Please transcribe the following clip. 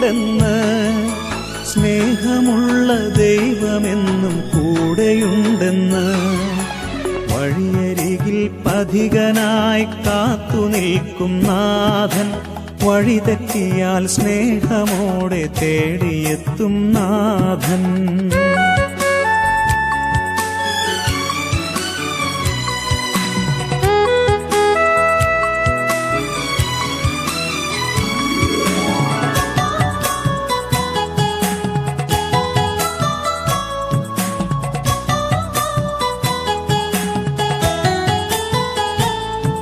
കൂടെയുണ്ടെന്ന്. സ്നേഹമുള്ള ദൈവമെന്നും കൂടെയുണ്ടെന്ന്. വഴിയരികിൽ പഥികനായി കാത്തുനിൽക്കും നാഥൻ. വഴിതെറ്റിയാൽ സ്നേഹമോടെ തേടിയെത്തും നാഥൻ.